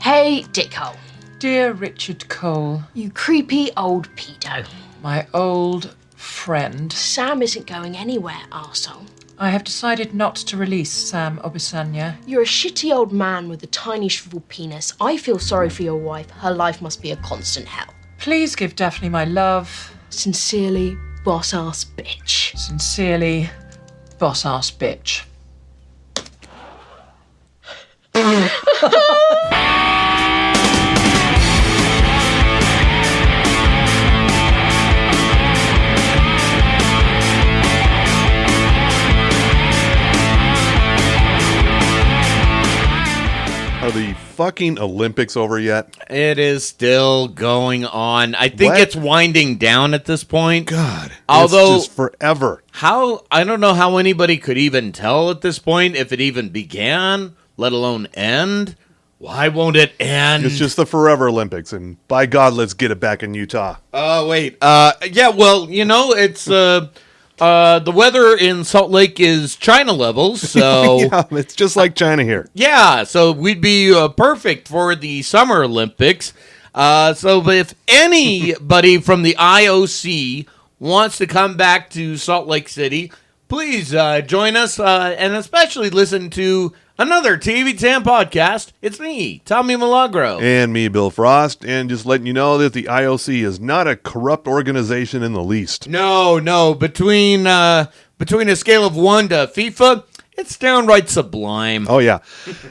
Hey, Dickhole. Dear Richard Cole, You creepy old pedo. my old friend, Sam isn't going anywhere, arsehole. I have decided not to release Sam Obisanya. You're a shitty old man with a tiny shriveled penis. I feel sorry for your wife. Her life must be a constant hell. Please give Daphne my love. Sincerely, boss-ass bitch. Sincerely, boss-ass bitch. Are the fucking Olympics over yet? It is still going on. I think What? it's winding down at this point. God, Although- it's just forever. I don't know how anybody could even tell at this point if it even began, let alone end. Why won't it end? It's just the Forever Olympics, and by God, let's get it back in Utah. Wait. Yeah, well, it's the weather in Salt Lake is China levels, so Yeah, it's just like China here. yeah, so we'd be perfect for the Summer Olympics. So if anybody from the IOC wants to come back to Salt Lake City, please join us and especially listen to another TV Tam podcast. It's me, Tommy Milagro. And me, Bill Frost, and just letting you know that the IOC is not a corrupt organization in the least. No, between a scale of 1 to FIFA, it's downright sublime. Oh, yeah.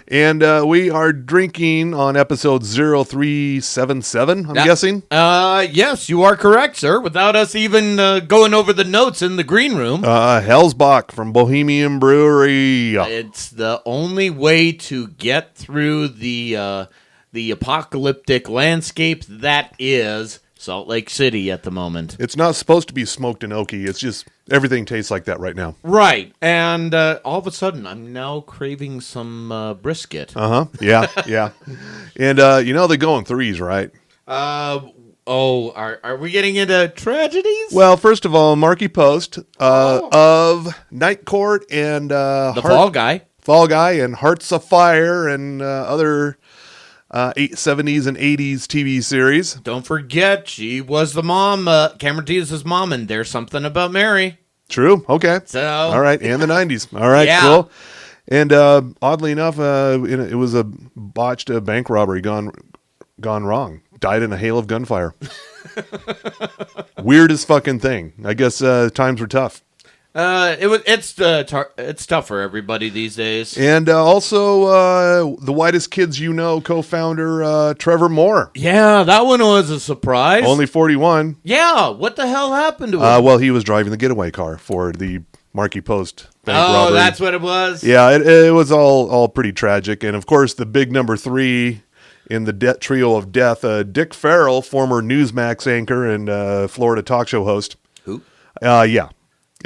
And we are drinking on episode 0377, I'm guessing. Yes, you are correct, sir. Without us even going over the notes in the green room. Hellsbach from Bohemian Brewery. It's the only way to get through the apocalyptic landscape that is Salt Lake City at the moment. It's not supposed to be smoked and oaky. It's just everything tastes like that right now. Right, and all of a sudden, I'm now craving some brisket. Yeah, yeah. And they go in threes, right? Are we getting into tragedies? Well, first of all, Marky Post of Night Court and the Fall Guy. And Hearts of Fire and other 70s and 80s TV series. Don't forget, she was the mom, Cameron Diaz's mom, and There's Something About Mary. True. Okay. So, all right, and the 90s. All right, Yeah. cool. And oddly enough, it was a botched bank robbery gone wrong. Died in a hail of gunfire. Weirdest fucking thing. I guess times were tough. It's tough for everybody these days. And also, the Whitest Kids You Know co-founder, Trevor Moore. Yeah, that one was a surprise. Only 41. Yeah, what the hell happened to him? Well, he was driving the getaway car for the Marky Post bank robbery. That's what it was? Yeah, it was all pretty tragic. And, of course, the big number 3 in the trio of death, Dick Farrell, former Newsmax anchor and Florida talk show host. Who? Yeah.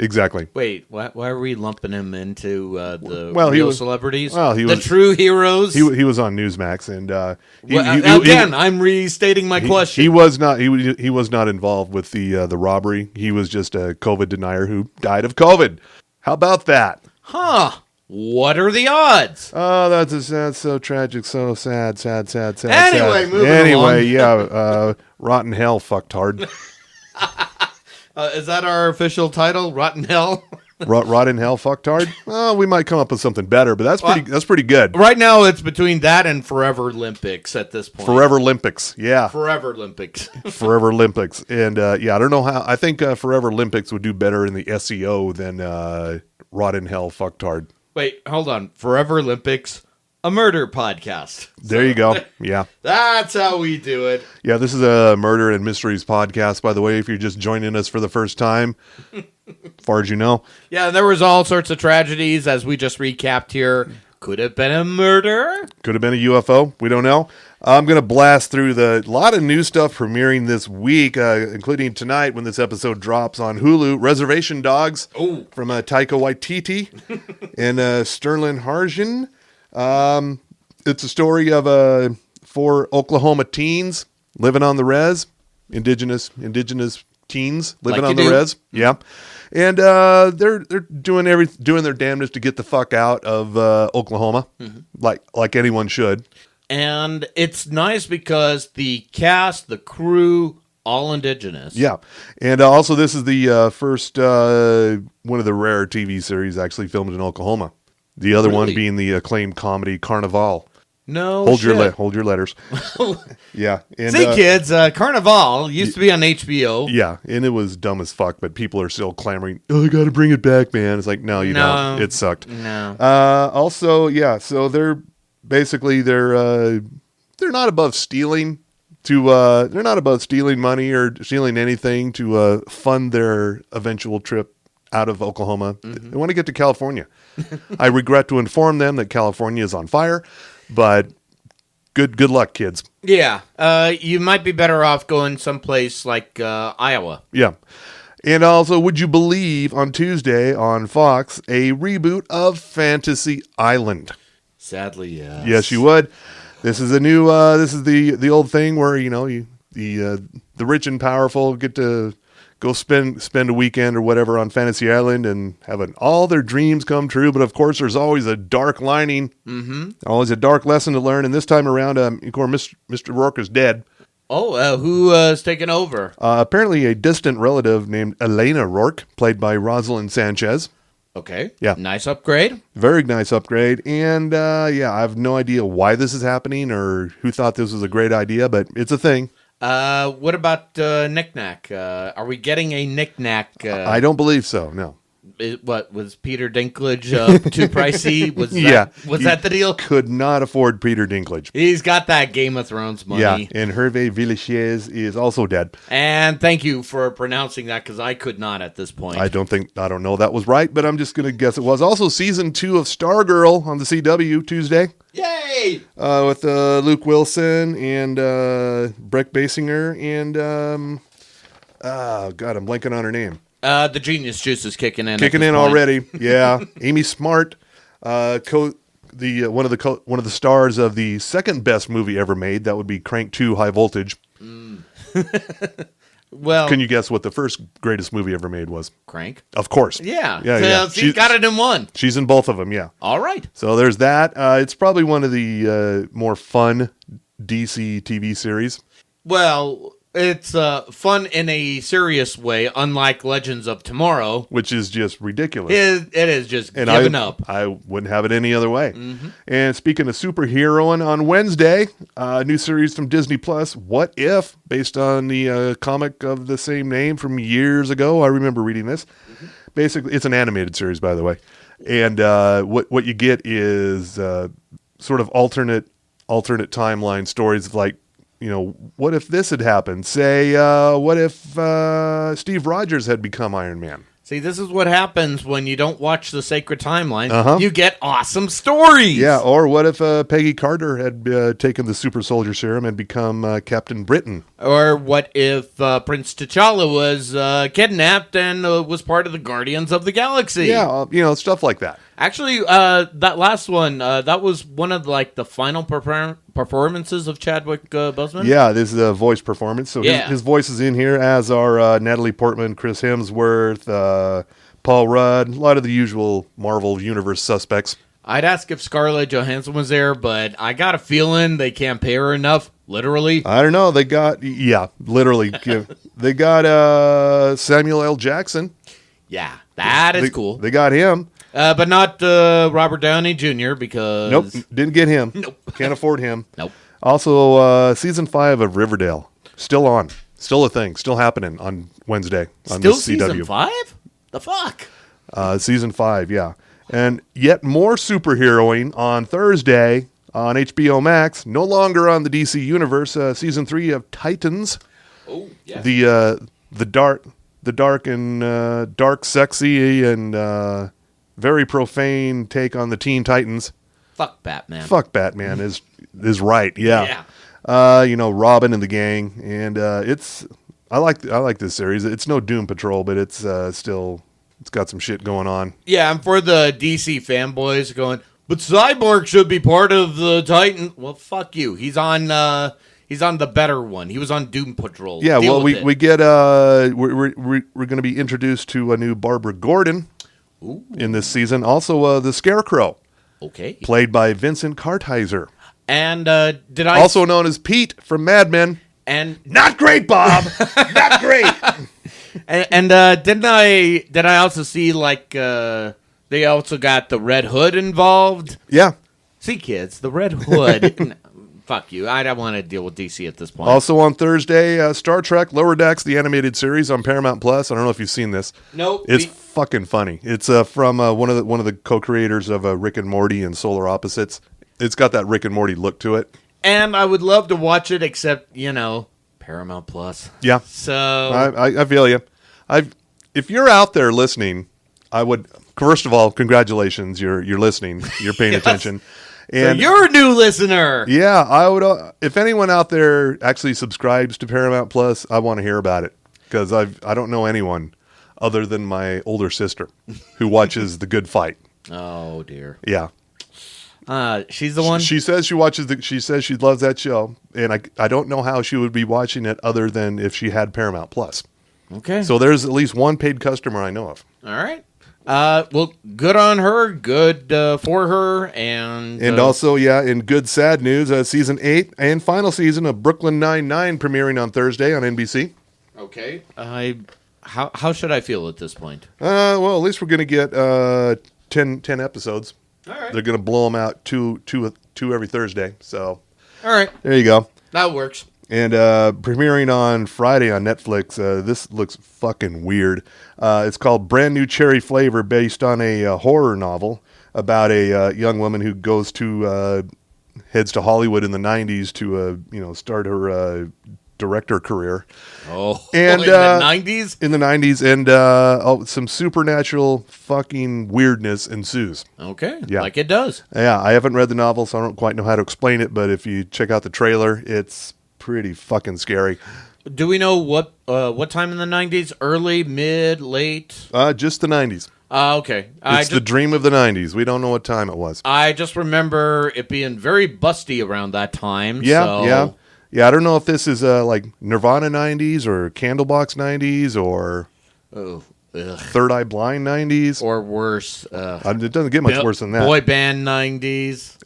Exactly. Wait, why are we lumping him into the Well, real celebrities? Well, he the was true heroes? He was on Newsmax, and I'm restating my question. He was not. He was not involved with the robbery. He was just a COVID denier who died of COVID. How about that? Huh? What are the odds? Oh, that's so tragic, so sad. Anyway, moving Anyway, along. yeah, rotten hell, fucktard. Is that our official title? Rotten Hell? Rotten hell, fucktard. Oh, we might come up with something better, but that's pretty good. Right now, it's between that and Forever Lympics at this point. Forever Lympics, yeah. Forever Lympics. Forever Lympics. And I don't know how. I think Forever Lympics would do better in the SEO than Rotten Hell, fucktard. Wait, hold on. Forever Lympics, a murder podcast. There you go. Yeah. That's how we do it. Yeah, this is a murder and mysteries podcast, by the way, if you're just joining us for the first time, as far as you know. Yeah, there was all sorts of tragedies, as we just recapped here. Could have been a murder. Could have been a UFO. We don't know. I'm going to blast through a lot of new stuff premiering this week, including tonight when this episode drops on Hulu. Reservation Dogs from Taika Waititi and Sterling Harjan. It's a story of 4 Oklahoma teens living on the res, indigenous teens living Like on the you do. res. Yeah. And they're doing their damnedest to get the fuck out of Oklahoma, like anyone should. And it's nice because the cast, the crew, all indigenous. Yeah. And also, this is the first one of the rare TV series actually filmed in Oklahoma. The other one Really? being the acclaimed comedy Carnival. No Hold shit. hold your letters. Yeah. And, See, kids, Carnival used to be on HBO. Yeah, and it was dumb as fuck, but people are still clamoring, oh, I got to bring it back, man. It's like, no, you No. don't. It sucked. No. Also, yeah, so they're basically, they're not above stealing they're not above stealing money or stealing anything to fund their eventual trip out of Oklahoma. They want to get to California. I regret to inform them that California is on fire, but good luck, kids. Yeah. You might be better off going someplace like Iowa. Yeah. And also, would you believe on Tuesday on Fox, a reboot of Fantasy Island? Sadly, yes. Yes, you would. This is a new, this is the old thing where, the rich and powerful get to go spend a weekend or whatever on Fantasy Island and having all their dreams come true. But of course, there's always a dark lining, always a dark lesson to learn. And this time around, of course, Mr. Rourke is dead. Oh, who's taken over? Apparently, a distant relative named Elena Rourke, played by Rosalind Sanchez. Okay. Yeah. Nice upgrade. Very nice upgrade. And I have no idea why this is happening or who thought this was a great idea, but it's a thing. What about Knick-Knack? Are we getting a Knick-Knack? I don't believe so, no. What was Peter Dinklage too pricey? Was that the deal? Could not afford Peter Dinklage. He's got that Game of Thrones money. Yeah, and Hervé Villechaize is also dead. And thank you for pronouncing that because I could not at this point. I don't know that was right, but I'm just going to guess it was. Also, season 2 of Stargirl on the CW Tuesday. Yay! With Luke Wilson and Breck Basinger and oh god, I'm blanking on her name. The genius juice is kicking in. Kicking in already. Yeah, Amy Smart, one of the stars of the second best movie ever made. That would be Crank 2: High Voltage. Well, Can you guess what the first greatest movie ever made was? Crank. Of course. Yeah. Yeah. She's got it in one. She's in both of them. Yeah. All right. So there's that. It's probably one of the more fun DC TV series. Well, it's fun in a serious way, unlike Legends of Tomorrow. Which is just ridiculous. It is just And giving up. I wouldn't have it any other way. And speaking of superheroing, on Wednesday, a new series from Disney Plus, What If, based on the comic of the same name from years ago. I remember reading this. Basically, it's an animated series, by the way. And what you get is sort of alternate timeline stories of like, what if this had happened? Say, what if Steve Rogers had become Iron Man? See, this is what happens when you don't watch the sacred timeline. Uh-huh. You get awesome stories. Yeah, or what if Peggy Carter had taken the super soldier serum and become Captain Britain? Or what if Prince T'Challa was kidnapped and was part of the Guardians of the Galaxy? Yeah, stuff like that. Actually, that last one, that was one of the final performances of Chadwick Boseman. Yeah, this is a voice performance. So Yeah. his voice is in here, as are Natalie Portman, Chris Hemsworth, Paul Rudd, a lot of the usual Marvel Universe suspects. I'd ask if Scarlett Johansson was there, but I got a feeling they can't pay her enough, literally. I don't know. They got, literally. They got Samuel L. Jackson. Yeah, that is cool. They got him. But not Robert Downey Jr. because... Nope, didn't get him. Nope. Can't afford him. Nope. Also, season 5 of Riverdale. Still on. Still a thing. Still happening on Wednesday on Still the CW. season 5? The fuck? Season 5, yeah. And yet more superheroing on Thursday on HBO Max. No longer on the DC Universe. Season 3 of Titans. Oh, yeah. The dark and dark, sexy, and very profane take on the Teen Titans. Fuck Batman. Fuck Batman is right. Yeah. Robin and the gang, and I like this series. It's no Doom Patrol, but it's still, it's got some shit going on. Yeah, and for the DC fanboys going, but Cyborg should be part of the Titan. Well, fuck you. He's on the better one. He was on Doom Patrol. Yeah, Deal well, with we it. get we're going to be introduced to a new Barbara Gordon in this season. Also, the Scarecrow, Okay. played by Vincent Kartheiser. And did I Also known as Pete from Mad Men. and Not great, Bob. Not great. and did I also see like they also got the Red Hood involved? Yeah. See, kids, the Red Hood. Fuck you. I don't want to deal with DC at this point. Also on Thursday, Star Trek Lower Decks, the animated series on Paramount Plus. I don't know if you've seen this. Nope. It's fucking funny. It's from one of the co-creators of Rick and Morty and Solar Opposites. It's got that Rick and Morty look to it. And I would love to watch it, except, Paramount Plus. Yeah. So I feel you. If you're out there listening, I would, first of all, congratulations. You're listening. You're paying attention. And so you're a new listener. yeah, I would. If anyone out there actually subscribes to Paramount Plus, I want to hear about it because I don't know anyone other than my older sister who watches The Good Fight. Oh dear. Yeah, She's the one. she says she watches. She says she loves that show, and I don't know how she would be watching it other than if she had Paramount Plus. Okay. So there's at least one paid customer I know of. All right. Well, good on her. Good for her. And Also, in good sad news, season 8 and final season of Brooklyn Nine-Nine premiering on Thursday on NBC. okay. How should I feel at this point? Well, at least we're going to get 10 episodes. All right. They're going to blow them out two every Thursday. So All right. there you go. That works. And premiering on Friday on Netflix, this looks fucking weird. It's called Brand New Cherry Flavor, based on a horror novel about a young woman who goes to heads to Hollywood in the 90s to start her director career. Oh, And in the 90s? In the 90s, and some supernatural fucking weirdness ensues. Okay. Yeah. Like it does. Yeah, I haven't read the novel, so I don't quite know how to explain it, but if you check out the trailer, it's pretty fucking scary. Do we know what time in the 90s? Early, mid, late? Just the 90s. Okay. It's the dream of the 90s. We don't know what time it was. I just remember it being very busty around that time. Yeah, so. yeah. I don't know if this is like Nirvana 90s or Candlebox 90s or Oh, ugh. Third Eye Blind 90s. Or worse. It doesn't get much worse than that. Boy band 90s.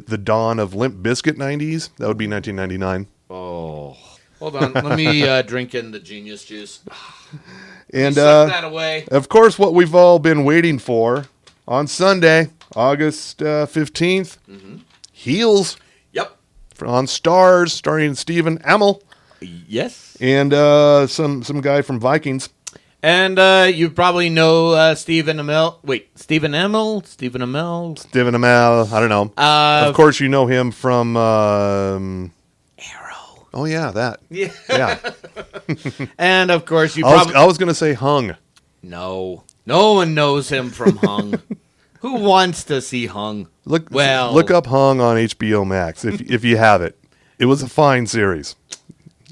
The dawn of Limp Bizkit 90s. That would be 1999. Oh. Hold on. Let me drink in the genius juice. And Suck that away. of course, what we've all been waiting for on Sunday, August 15th, Heels Yep. on Stars, starring Stephen Amell Yes. and some guy from Vikings. And you probably know Stephen Amell. Wait, Stephen Amell? Stephen Amell? Stephen Amell, I don't know. Of course, you know him from Arrow. Oh yeah, that. Yeah. Yeah. And of course, you I probably. was going to say Hung. No. No one knows him from Hung. Who wants to see Hung? Look Well- up Hung on HBO Max if you have it. It was a fine series.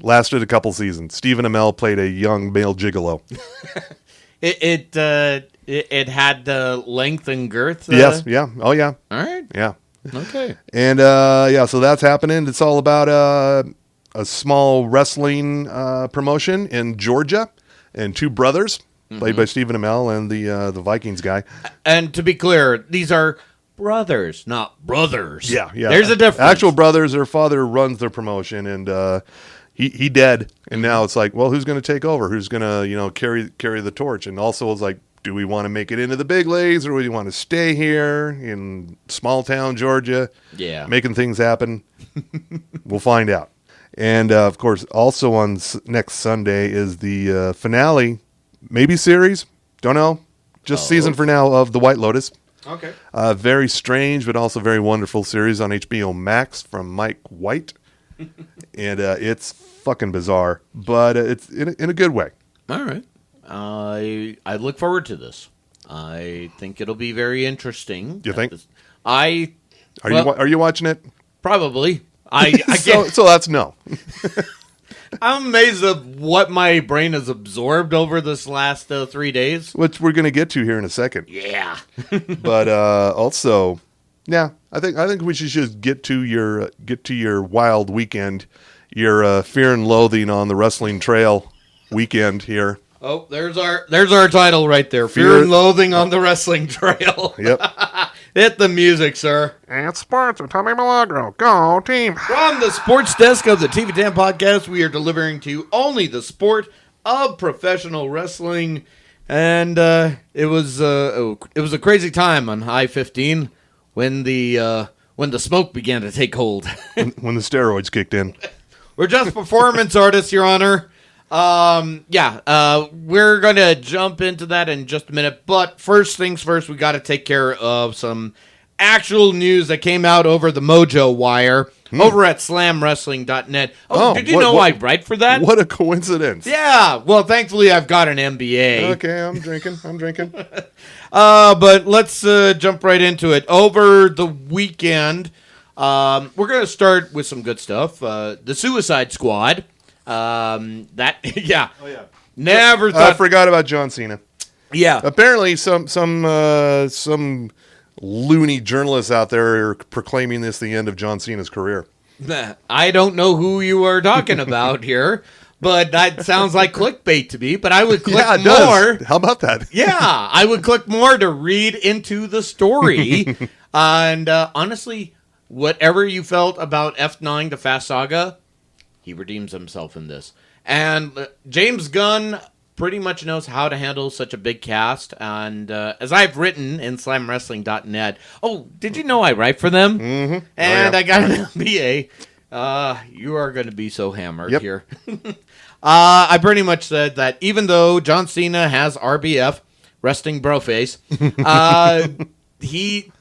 Lasted a couple seasons. Stephen Amell played a young male gigolo. It had the length and girth. Yes, yeah. Oh yeah. All right. Yeah. Okay. And so that's happening. It's all about a small wrestling promotion in Georgia and two brothers played by Stephen Amell and the Vikings guy. And to be clear, these are brothers, not brothers. Yeah. There's a difference. Actual brothers, their father runs their promotion, and he dead. And now it's like, well, who's going to take over? Who's going to carry the torch? And also it's like, do we want to make it into the big leagues, or do we want to stay here in small town Georgia? Yeah. Making things happen. We'll find out. And of course, also on next Sunday is the finale, maybe series. Don't know. Just season for now of The White Lotus. Okay. Very strange, but also very wonderful series on HBO Max from Mike White. And it's fucking bizarre, but it's in a good way. All right. I look forward to this. I think it'll be very interesting. You think? Are you watching it? Probably. I So that's no. I'm amazed at what my brain has absorbed over this last 3 days. Which we're going to get to here in a second. Yeah. But also, yeah, I think we should just get to your wild weekend, your fear and loathing on the wrestling trail weekend here. Oh, there's our title right there. Fear and Loathing on the Wrestling Trail. Yep. Hit the music, sir. And sports with Tommy Milagro. Go team. From the sports desk of the TV10 podcast, we are delivering to you only the sport of professional wrestling. And it was a crazy time on I-15 when the smoke began to take hold. When the steroids kicked in. We're just performance artists, Your Honor. We're going to jump into that in just a minute. But first things first, we got to take care of some actual news that came out over the Mojo Wire over at slamwrestling.net. Did you know I write for that? What a coincidence. Yeah. Well, thankfully, I've got an MBA. Okay, I'm drinking. But let's jump right into it. Over the weekend, we're going to start with some good stuff. The Suicide Squad. Never thought. I forgot about John Cena. Yeah. Apparently, some loony journalists out there are proclaiming this the end of John Cena's career. I don't know who you are talking about here, but that sounds like clickbait to me. But I would click it more. does. How about that? Yeah, I would click more to read into the story. And honestly, whatever you felt about F9 The Fast Saga, he redeems himself in this. And James Gunn pretty much knows how to handle such a big cast. And as I've written in slamwrestling.net, did you know I write for them? Mm-hmm. And I got an MBA. You are going to be so hammered here. I pretty much said that even though John Cena has RBF, resting bro face, he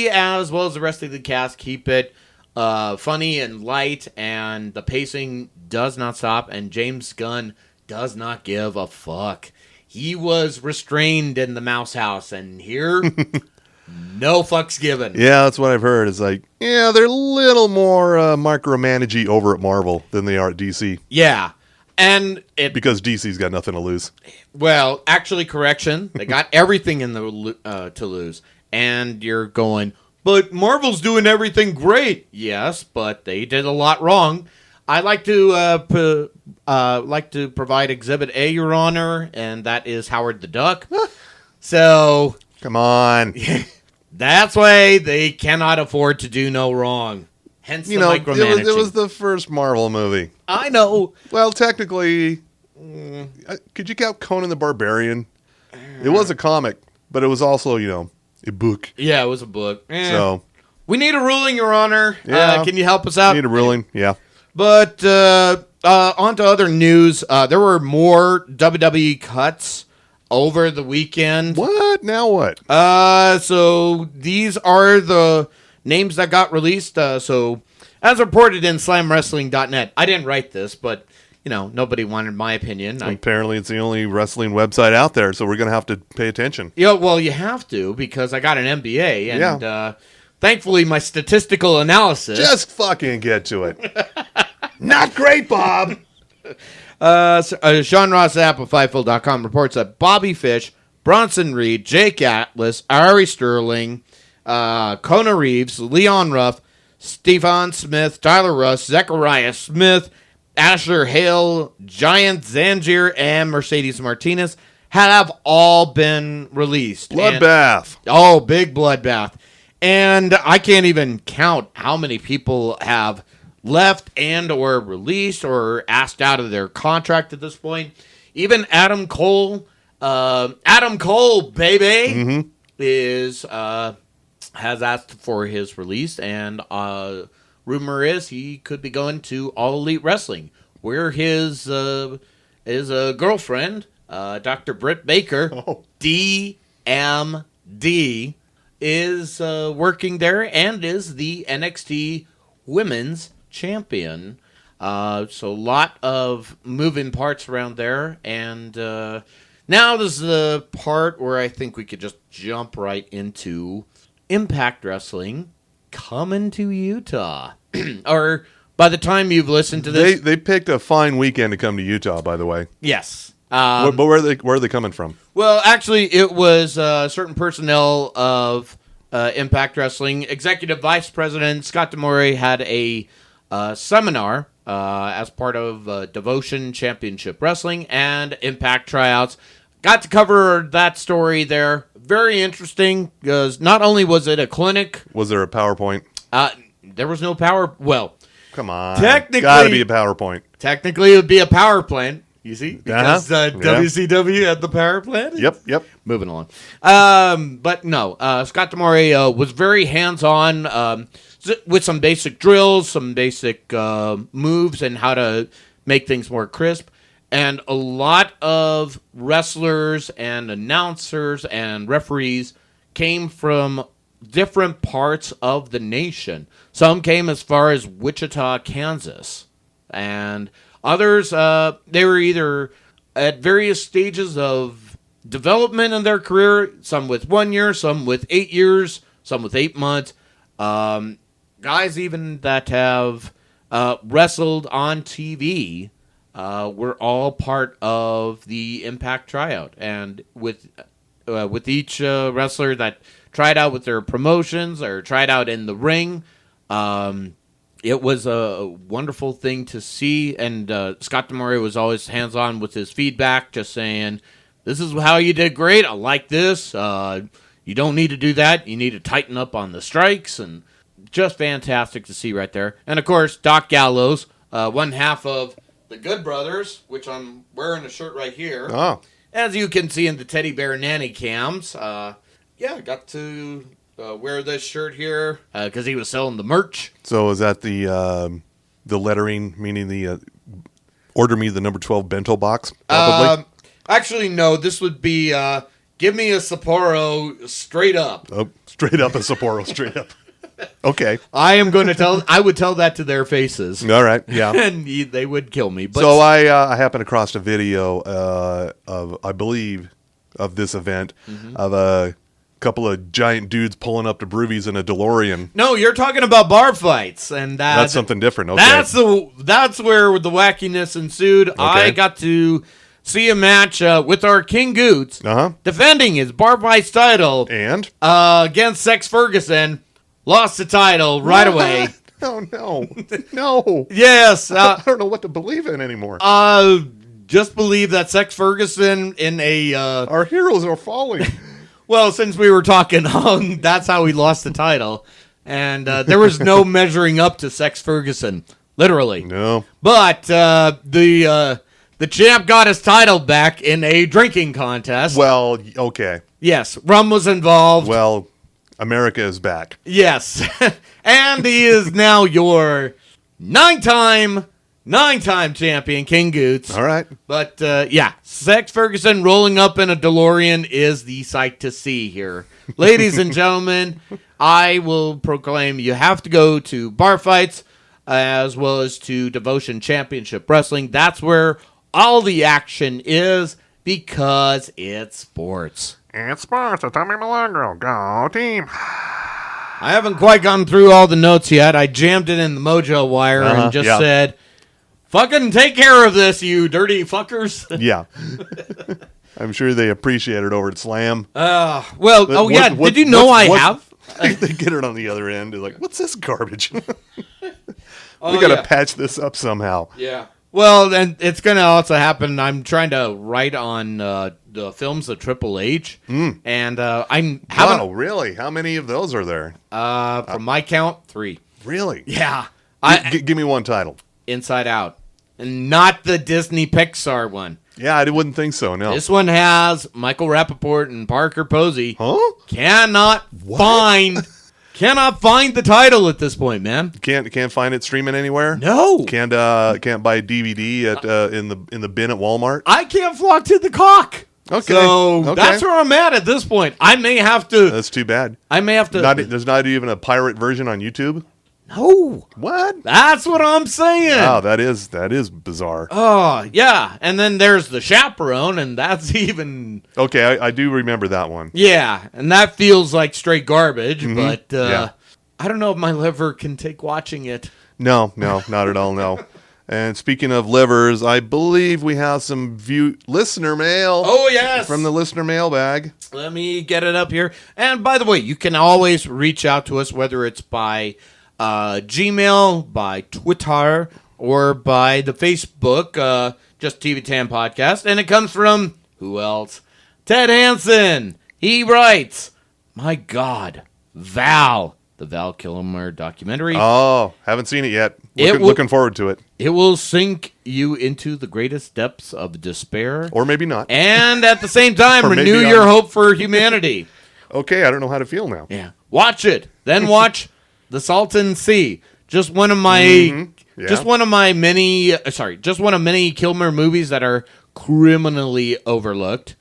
as well as the rest of the cast keep it funny and light, and the pacing does not stop, and James Gunn does not give a fuck. He was restrained in the Mouse House, and here, no fucks given. Yeah, that's what I've heard. It's like, they're a little more micromanagey over at Marvel than they are at DC. Yeah. And because DC's got nothing to lose. Well, actually, correction. They got everything in the to lose. And you're going, but Marvel's doing everything great. Yes, but they did a lot wrong. I like to provide Exhibit A, Your Honor, and that is Howard the Duck. So come on, that's why they cannot afford to do no wrong. Hence, the micromanaging. It was the first Marvel movie. I know. Well, technically, could you count Conan the Barbarian? It was a comic, but it was also a book. Yeah, it was a book. So we need a ruling, Your Honor. Yeah. Can you help us out? Need a ruling, yeah. But on to other news. There were more WWE cuts over the weekend. What? Now what? So these are the names that got released. So as reported in slamwrestling.net, I didn't write this, but nobody wanted my opinion. Apparently, it's the only wrestling website out there, so we're going to have to pay attention. Yeah, well, you have to, because I got an MBA, and thankfully, my statistical analysis. Just fucking get to it. Not great, Bob. Sean Ross App of Fightful.com reports that Bobby Fish, Bronson Reed, Jake Atlas, Ari Sterling, Kona Reeves, Leon Ruff, Stephon Smith, Tyler Russ, Zechariah Smith, Asher Hale, Giant Zangier, and Mercedes Martinez have all been released. Bloodbath. Big bloodbath. And I can't even count how many people have left and or released or asked out of their contract at this point. Even Adam Cole, baby, has asked for his release, and rumor is he could be going to All Elite Wrestling, where his girlfriend, Dr. Britt Baker, DMD, is working there and is the NXT Women's Champion. So a lot of moving parts around there. And now this is the part where I think we could just jump right into Impact Wrestling coming to Utah. Or by the time you've listened to this... They picked a fine weekend to come to Utah, by the way. Yes. But where are they coming from? Well, actually, it was certain personnel of Impact Wrestling. Executive Vice President Scott Demore had a seminar as part of Devotion Championship Wrestling and Impact tryouts. Got to cover that story there. very interesting because not only was it a clinic, Was there a PowerPoint? there was no power. Well, Come on. Technically- Gotta be a PowerPoint. technically it would be a power plant. You see, because Yeah. WCW had the power plant. Yep. Moving along. But no, Scott D'Amore was very hands-on with some basic drills, some basic moves, and how to make things more crisp. And a lot of wrestlers and announcers and referees came from different parts of the nation. Some came as far as Wichita, Kansas. And others, they were either at various stages of development in their career, some with 1 year, some with 8 years, some with 8 months. Guys even that have wrestled on TV were all part of the Impact tryout. And with each wrestler that tried out with their promotions or tried out in the ring, it was a wonderful thing to see, and Scott D'Amore was always hands-on with his feedback, just saying, this is how you did great, I like this, you don't need to do that, you need to tighten up on the strikes, and just fantastic to see right there. And, of course, Doc Gallows, one half of the Good Brothers, which I'm wearing a shirt right here. Oh. As you can see in the Teddy Bear Nanny cams, I got to wear this shirt here because he was selling the merch. So is that the lettering, meaning the order me the number 12 bento box? Probably. Actually, no. This would be give me a Sapporo straight up. Oh, straight up a Sapporo, straight up. Okay. I would tell that to their faces. All right. Yeah. And they would kill me. But So I happened across a video of, I believe, of this event of a couple of giant dudes pulling up to Broovies in a DeLorean. no, you're talking about bar fights, and That's something different. Okay. That's where the wackiness ensued. I got to see a match with our King Goots defending his bar fights title And? against Sex Ferguson. Lost the title right away. Oh, no. No. Yes. I don't know what to believe in anymore. Just believe that Sex Ferguson in a... Our heroes are falling. well, since we were talking, that's how he lost the title. And there was no measuring up to Sex Ferguson. Literally. No. But the champ got his title back in a drinking contest. Well, okay. Yes. Rum was involved. Well, America is back. Yes. And he is now your nine-time champion, King Goots. All right. But, Sex Ferguson rolling up in a DeLorean is the sight to see here. Ladies and gentlemen, I will proclaim you have to go to bar fights as well as to Devotion Championship Wrestling. That's where all the action is because it's sports. It's sports. Tommy Milagro. Go team. I haven't quite gone through all the notes yet. I jammed it in the Mojo Wire and just said, fucking take care of this, you dirty fuckers. Yeah. I'm sure they appreciate it over at Slam. Did you know I have? They get it on the other end. They're like, what's this garbage? We got to patch this up somehow. Yeah. Well, then it's going to also happen. I'm trying to write on the films of Triple H. And I'm having... Wow, really? How many of those are there? From my count, 3. Really? Yeah. Give me one title. Inside Out. And not the Disney Pixar one. Yeah, I wouldn't think so, no. This one has Michael Rappaport and Parker Posey. Huh? Cannot find the title at this point, man. Can't find it streaming anywhere? No. Can't buy a DVD at in the bin at Walmart? I can't flock to the cock. Okay. So that's where I'm at this point. I may have to. That's too bad. I may have to. There's not even a pirate version on YouTube? No. What? That's what I'm saying. Wow, that is bizarre. Oh, yeah. And then there's The Chaperone, and that's even... Okay, I do remember that one. Yeah, and that feels like straight garbage, but Yeah. I don't know if my liver can take watching it. No, not at all, no. And speaking of livers, I believe we have some listener mail. Oh, yes. From the listener mailbag. Let me get it up here. And by the way, you can always reach out to us, whether it's by Gmail, by Twitter, or by the Facebook, just TV10 Podcast. And it comes from, who else? Ted Hansen, He writes, "My God, Val, the Val Kilmer documentary. Oh, haven't seen it yet. It Looking forward to it. It will sink you into the greatest depths of despair, Or maybe not. and at the same time, Or maybe renew your hope for humanity." Okay, I don't know how to feel now. Yeah, watch it. Then watch The Salton Sea. Just one of my, Yeah. just one of many Kilmer movies that are criminally overlooked.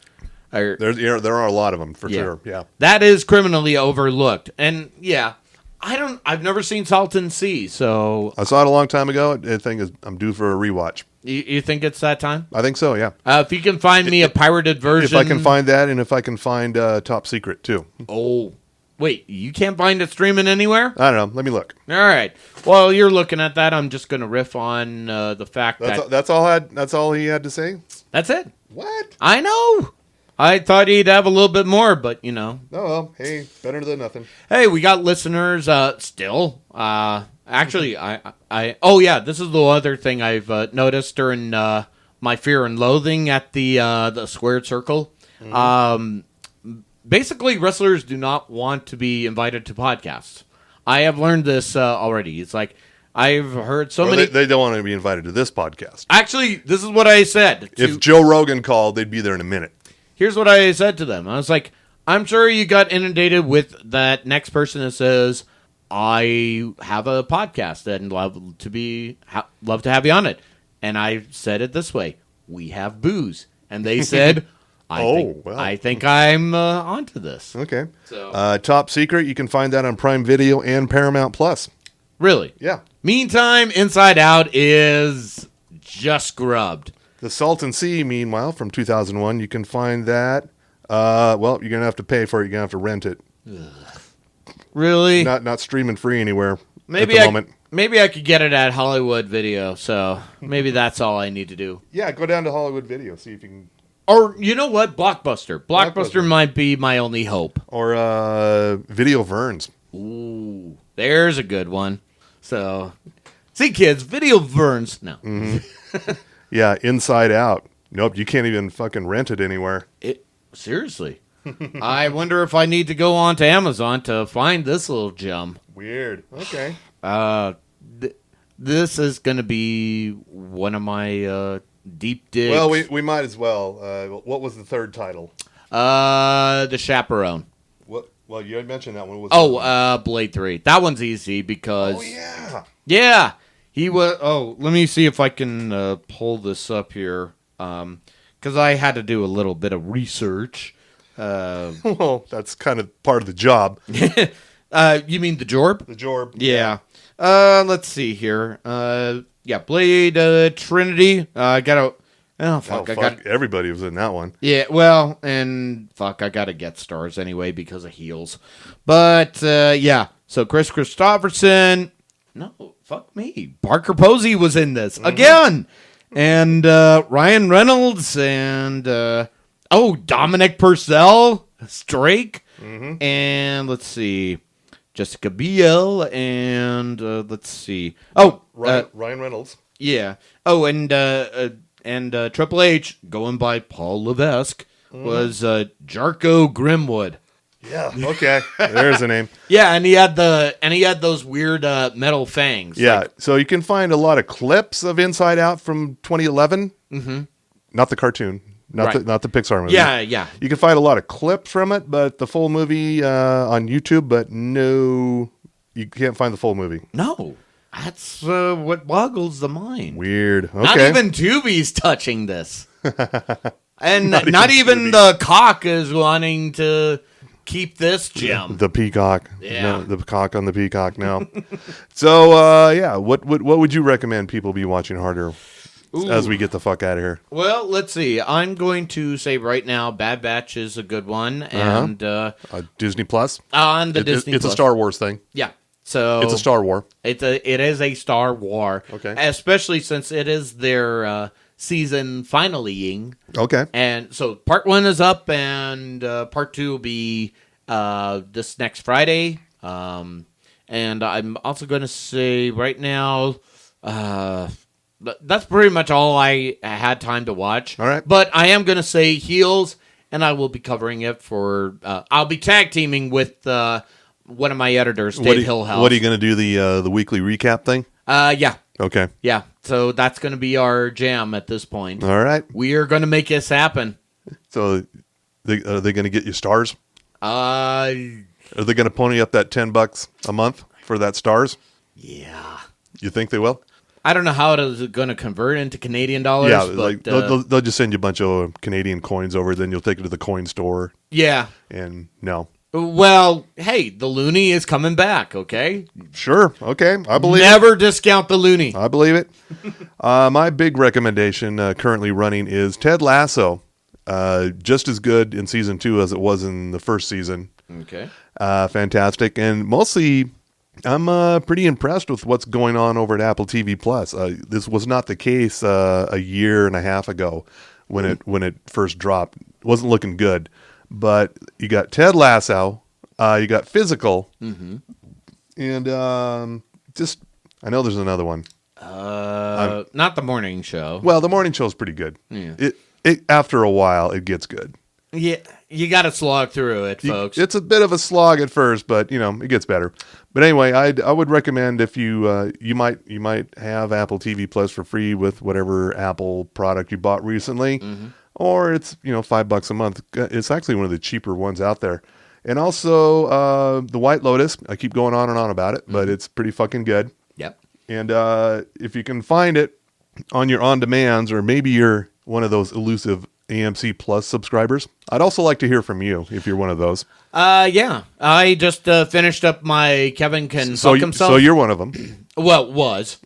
There are a lot of them for Yeah. sure. Yeah. That is criminally overlooked. And yeah, I've never seen Salton Sea, so I saw it a long time ago. I think I'm due for a rewatch. you think it's that time? I think so, yeah. If you can find me a pirated version. If I can find that, and if I can find Top Secret, too. Oh, wait, you can't find it streaming anywhere? I don't know. Let me look. All right. Well, you're looking at that. I'm just going to riff on the fact That's all he had to say? that's it. What? I know. I thought he'd have a little bit more, but you know. Oh, well, hey, better than nothing. Hey, we got listeners still. Actually, oh yeah, this is the other thing I've noticed during my Fear and Loathing at the Squared Circle. Basically, wrestlers do not want to be invited to podcasts. I have learned this already. It's like I've heard so many. They don't want to be invited to this podcast. Actually, this is what I said. If Joe Rogan called, they'd be there in a minute. Here's what I said to them. I was like, I'm sure you got inundated with that next person that says, I have a podcast and love to have you on it. And I said it this way: we have booze. And they said, I think I'm onto this. Okay. So. Top Secret, you can find that on Prime Video and Paramount Plus. Really? Yeah. Meantime, Inside Out is just scrubbed. The Salton Sea, meanwhile, from 2001, you can find that. Well, you're going to have to pay for it. You're going to have to rent it. Really? Not streaming free anywhere maybe at the moment. Maybe I could get it at Hollywood Video, so maybe that's all I need to do. Yeah, go down to Hollywood Video, see if you can. Or, you know what? Blockbuster. Blockbuster might be my only hope. Or Video Verns. Ooh, there's a good one. So, see, kids, Video Verns. No. Mm-hmm. Yeah, Inside Out. Nope, you can't even fucking rent it anywhere. Seriously. I wonder if I need to go on to Amazon to find this little gem. Weird. Okay. This is going to be one of my deep digs. Well, we might as well. What was the third title? The Chaperone. What? Well, you had mentioned that one. What was Blade 3. That one's easy because... Oh, yeah. Yeah. He was... Oh, let me see if I can pull this up here. Because I had to do a little bit of research. Well, that's kind of part of the job. You mean the Jorb? The Jorb. Yeah. Let's see here. Yeah, Blade Trinity. I gotta... Oh, fuck. Everybody was in that one. Yeah, well, and fuck, I gotta get stars anyway because of heels. But, yeah. So Chris Christopherson... No, fuck me. Parker Posey was in this again. And Ryan Reynolds and Dominic Purcell, Drake, and let's see, Jessica Biel, and let's see. Oh, Ryan Reynolds. Yeah. Oh, and Triple H, going by Paul Levesque, was Jarko Grimwood. Yeah. Okay. There's a name. Yeah, and he had those weird metal fangs. Yeah. Like, so you can find a lot of clips of Inside Out from 2011. Mm-hmm. Not the cartoon. Not the Pixar movie. Yeah, yeah. You can find a lot of clips from it, but the full movie on YouTube. But no, you can't find the full movie. No, that's what boggles the mind. Weird. Okay. Not even Tubi's touching this, and not even the cock is wanting to keep this gem. The peacock. Yeah. No, the cock on the peacock now. So, yeah, what would you recommend people be watching harder as we get the fuck out of here? Well, let's see. I'm going to say right now, Bad Batch is a good one. And Disney Plus? On the Disney It's Plus. a Star Wars thing. Yeah. So it's a Star War. It is a Star War. Okay. Especially since it is their season finale-ing. Okay. And so part 1 is up, and part 2 will be this next Friday. And I'm also going to say right now, that's pretty much all I had time to watch. All right. But I am going to say Heels and I will be covering it for. I'll be tag teaming with one of my editors, Dave Hillhouse. What are you going to do, the weekly recap thing? Yeah. Okay. Yeah. So that's going to be our jam at this point. All right. We are going to make this happen. So are they going to get you stars? Uh, Are they going to pony up that $10 a month for that stars? yeah. You think they will? I don't know how it is going to convert into Canadian dollars. Yeah, but, like they'll just send you a bunch of Canadian coins over, then you'll take it to the coin store. yeah. And no. Well, hey, the loonie is coming back, okay? Sure. Okay. I believe it. Never discount the loonie. I believe it. My big recommendation currently running is Ted Lasso. Just as good in season 2 as it was in the first season. Okay. Fantastic. And mostly, I'm pretty impressed with what's going on over at Apple TV Plus. This was not the case a year and a half ago when it first dropped. It wasn't looking good. But you got Ted Lasso, you got Physical, and just I know there's another one. Not the morning show. Well, the morning show's pretty good. Yeah. It after a while it gets good. Yeah, you got to slog through it, folks. It's a bit of a slog at first, but it gets better. But anyway, I would recommend if you you might have Apple TV Plus for free with whatever Apple product you bought recently, or it's $5 a month. It's actually one of the cheaper ones out there. And also the White Lotus. I keep going on and on about it, but it's pretty fucking good. Yep. And if you can find it on your on-demands, or maybe you're one of those elusive AMC Plus subscribers, I'd also like to hear from you if you're one of those. Yeah. I just finished up my Kevin Can Fuck Himself. So you're one of them. Well, was.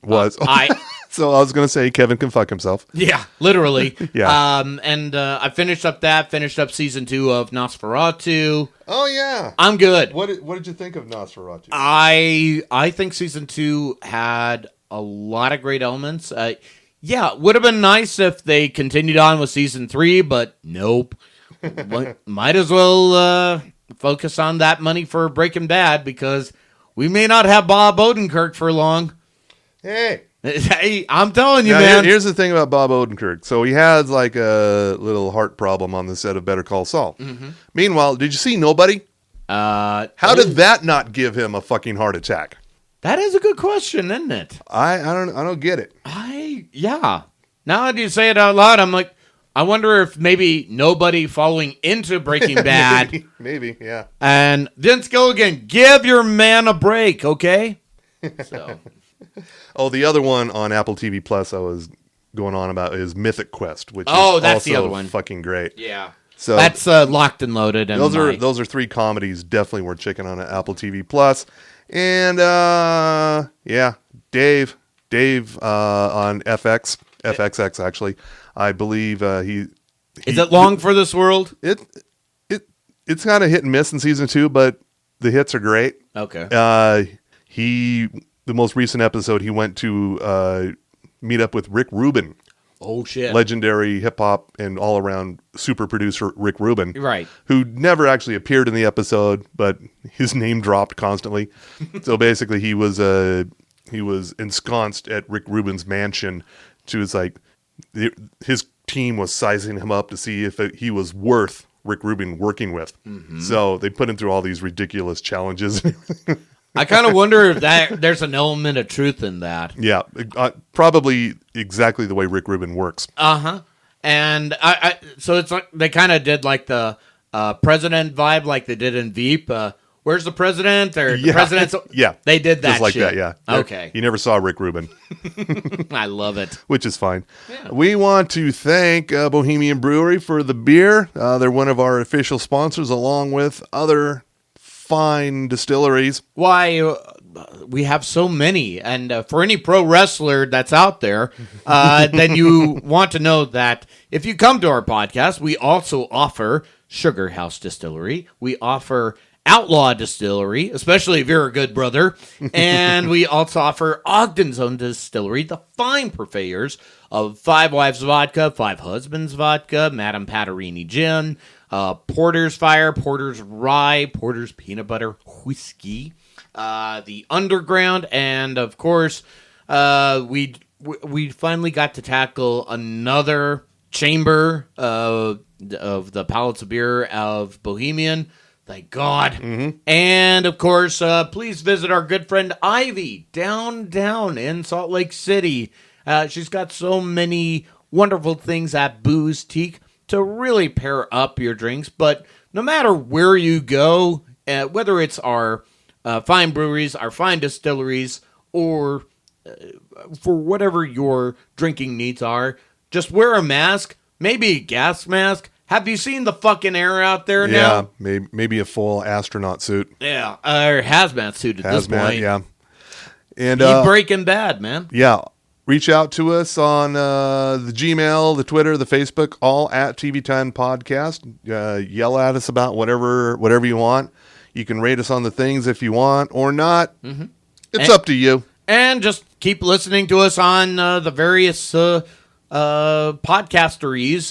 So I was going to say Kevin can fuck himself. Yeah, literally. Yeah. And I finished up season 2 of Nosferatu. Oh, yeah. I'm good. What did you think of Nosferatu? I think season 2 had a lot of great elements. Yeah, it would have been nice if they continued on with season 3, but nope. Might as well focus on that money for Breaking Bad, because we may not have Bob Odenkirk for long. Hey. Hey, I'm telling you, Now, man. here's the thing about Bob Odenkirk. So he has like a little heart problem on the set of Better Call Saul. Meanwhile, did you see Nobody? How did that not give him a fucking heart attack? That is a good question, isn't it? I don't get it. Yeah. Now that you say it out loud, I'm like, I wonder if maybe Nobody following into Breaking Bad. maybe, yeah. And Vince Gilligan, give your man a break, okay? So. Oh, the other one on Apple TV Plus I was going on about is Mythic Quest, which is that's also the other one. Fucking great. Yeah. So that's locked and loaded. And those are 3 comedies definitely worth checking on at Apple TV Plus. And yeah, Dave on FXX actually. I believe he is it long for this world? It's kind of hit and miss in season 2, but the hits are great. Okay. The most recent episode, he went to meet up with Rick Rubin. Oh, shit. Legendary hip-hop and all-around super producer Rick Rubin. Right. Who never actually appeared in the episode, but his name dropped constantly. So basically, he was ensconced at Rick Rubin's mansion. His team was sizing him up to see if he was worth Rick Rubin working with. So they put him through all these ridiculous challenges. I kind of wonder if there's an element of truth in that. Yeah, probably exactly the way Rick Rubin works. And so it's like they kind of did like the president vibe, like they did in Veep. Where's the president? Or the president's? Yeah, they did that. Just like shit. that. Yeah. Okay. You never saw Rick Rubin. I love it. Which is fine. Yeah. We want to thank Bohemian Brewery for the beer. They're one of our official sponsors, along with other fine distilleries. Why we have so many, and for any pro wrestler that's out there, then you want to know that if you come to our podcast, we also offer Sugar House Distillery. We offer Outlaw Distillery, especially if you're a good brother, and we also offer Ogden's Own Distillery, the fine purveyors of Five Wives Vodka, Five Husbands Vodka, Madame Patarini Gin, Porter's Fire, Porter's Rye, Porter's Peanut Butter Whiskey, the Underground, and of course, we finally got to tackle another chamber the Palates of Beer of Bohemian. Thank God. And, of course, please visit our good friend Ivy down in Salt Lake City. She's got so many wonderful things at Booze Teak to really pair up your drinks. But no matter where you go, whether it's our fine breweries, our fine distilleries, or for whatever your drinking needs are, just wear a mask, maybe a gas mask. Have you seen the fucking air out there now? Yeah, maybe a full astronaut suit. Yeah, or hazmat suit at this point. Yeah. And Keep Breaking Bad, man. yeah, reach out to us on the Gmail, the Twitter, the Facebook, all at TV10 Podcast. Yell at us about whatever you want. You can rate us on the things if you want or not. It's up to you. And just keep listening to us on the various podcasteries,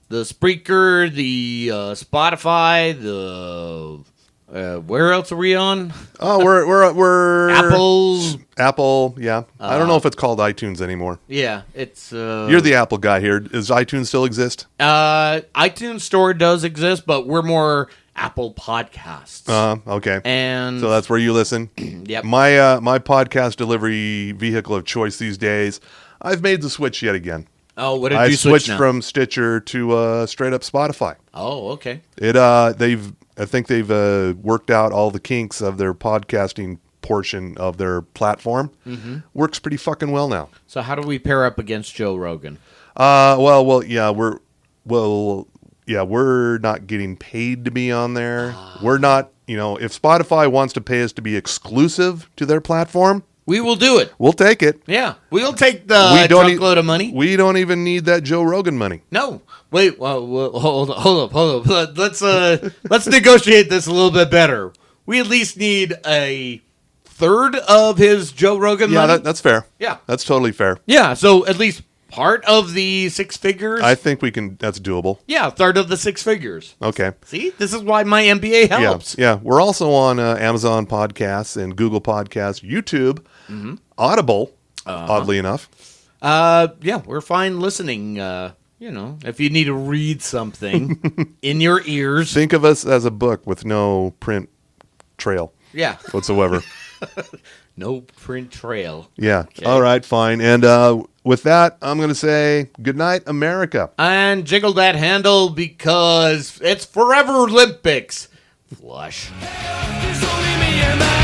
the Spreaker, the Spotify, the where else are we on? Oh, we're Apple. Yeah. I don't know if it's called iTunes anymore. Yeah, it's You're the Apple guy here. Does iTunes still exist? iTunes Store does exist, but we're more Apple Podcasts. Okay. And So that's where you listen. Yep. My podcast delivery vehicle of choice these days. I've made the switch yet again. Oh, what did I you switch switched now? from Stitcher to straight up Spotify. Oh, okay. I think they've worked out all the kinks of their podcasting portion of their platform. Works pretty fucking well now. So how do we pair up against Joe Rogan? We're not getting paid to be on there. We're not, if Spotify wants to pay us to be exclusive to their platform, We will do it. we'll take it. Yeah, we'll take the truckload of money. We don't even need that Joe Rogan money. No, wait. Well, hold up. Let's negotiate this a little bit better. We at least need a third of his Joe Rogan Yeah, money. that's fair. Yeah. That's totally fair. Yeah, so at least part of the six figures. I think that's doable. Yeah, a third of the six figures. Okay. See, this is why my MBA helps. Yeah. We're also on Amazon Podcasts and Google Podcasts, YouTube, Audible, oddly enough. Yeah, we're fine listening. If you need to read something in your ears. Think of us as a book with no print trail Yeah, whatsoever. no print trail. Yeah. Okay. All right, fine. And with that, I'm going to say good night, America. And jiggle that handle because it's Forever Lympics. Flush. There's only me and my